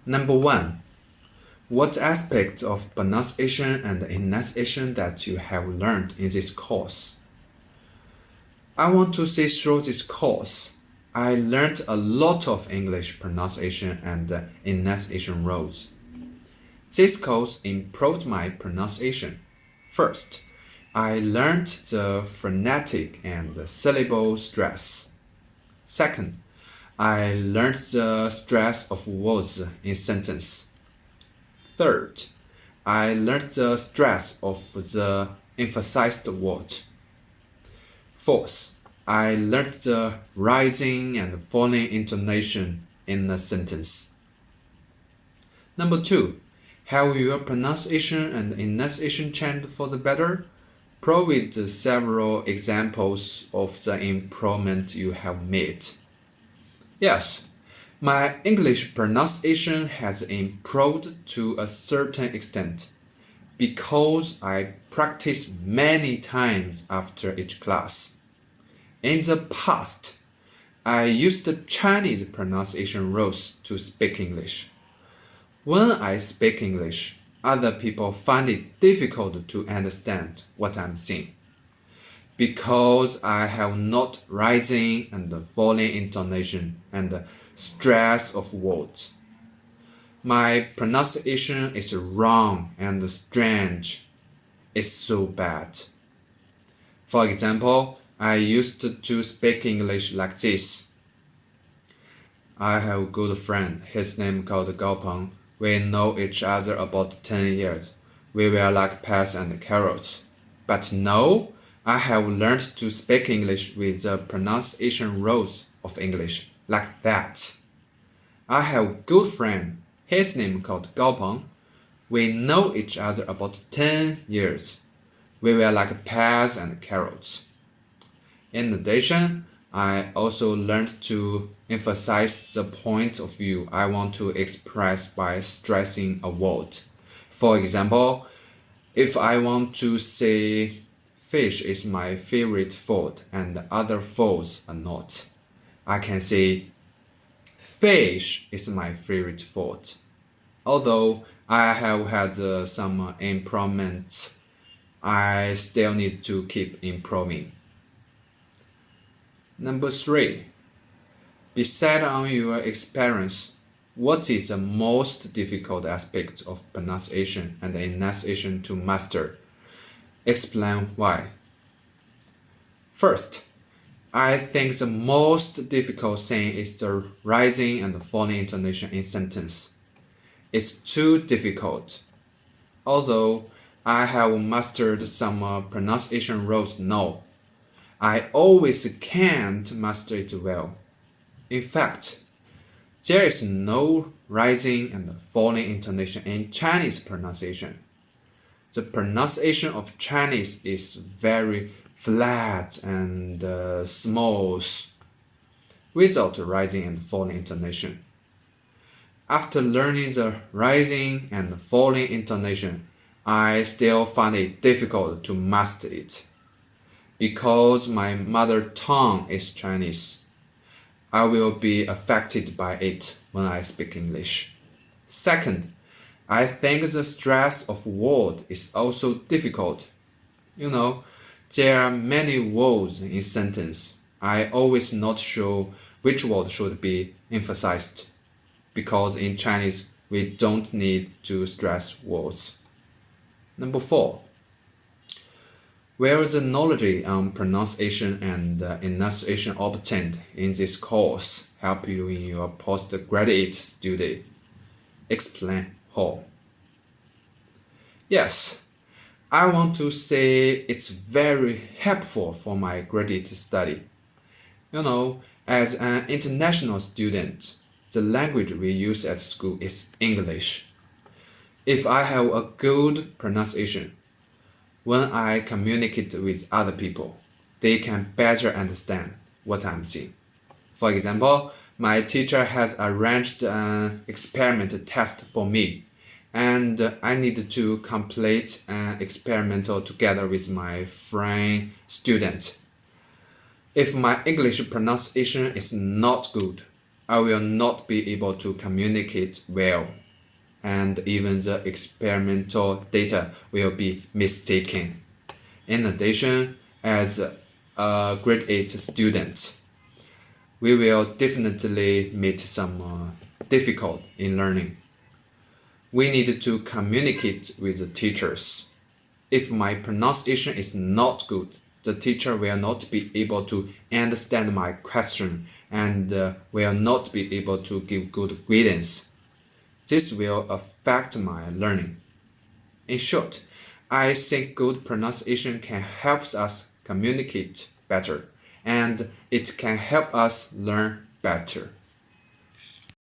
Number 1. What aspects of pronunciation and enunciation that you have learned in this course? I want to say through this course, I learned a lot of English pronunciation and enunciation rules. This course improved my pronunciation. First, I learned the phonetic and syllable stress. Second, I learned the stress of words in sentence. Third, I learned the stress of the emphasized word. Fourth, I learned the rising and falling intonation in a sentence. Number 2, have your pronunciation and enunciation changed for the better? Provide several examples of the improvement you have made. Yes, my English pronunciation has improved to a certain extent because I practice many times after each class. In the past, I used Chinese pronunciation rules to speak English. When I speak English, other people find it difficult to understand what I'm saying because I have not rising and falling intonation and stress of words. My pronunciation is wrong and strange. It's so bad. For example, I used to speak English like this. I have a good friend. His name called Gao Peng. We know each other about 10 years. We were like peas and carrots. But now, I have learned to speak English with the pronunciation rules of English like that. I have a good friend. His name called Gao Peng. We know each other about 10 years. We were like peas and carrots. In addition, I also learned to emphasize the point of view I want to express by stressing a word. For example, if I want to say fish is my favorite food and other foods are not, I can say fish is my favorite food. Although I have had some improvements, I still need to keep improving. Number 3, beside on your experience, what is the most difficult aspect of pronunciation and enunciation to master? Explain why. First, I think the most difficult thing is the rising and falling intonation in sentence. It's too difficult. Although I have mastered some pronunciation rules now, I always can't master it well. In fact, there is no rising and falling intonation in Chinese pronunciation. The pronunciation of Chinese is very flat and smooth, without rising and falling intonation. After learning the rising and falling intonation, I still find it difficult to master it. Because my mother tongue is Chinese, I will be affected by it when I speak English. Second, I think the stress of word is also difficult. There are many words in sentence. I always not sure which word should be emphasized, because in Chinese we don't need to stress words. Number 4, will the knowledge on pronunciation and enunciation obtained in this course help you in your postgraduate study? Explain how. Yes, I want to say it's very helpful for my graduate study. As an international student, the language we use at school is English. If I have a good pronunciation, when I communicate with other people, they can better understand what I'm saying. For example, my teacher has arranged an experiment test for me, and I need to complete an experimental together with my friend student. If my English pronunciation is not good, I will not be able to communicate well, and even the experimental data will be mistaken. In addition, as a grade 8 student, we will definitely meet some difficult in learning. We need to communicate with the teachers. If my pronunciation is not good, the teacher will not be able to understand my question and will not be able to give good guidance. This will affect my learning. In short, I think good pronunciation can help us communicate better, and it can help us learn better.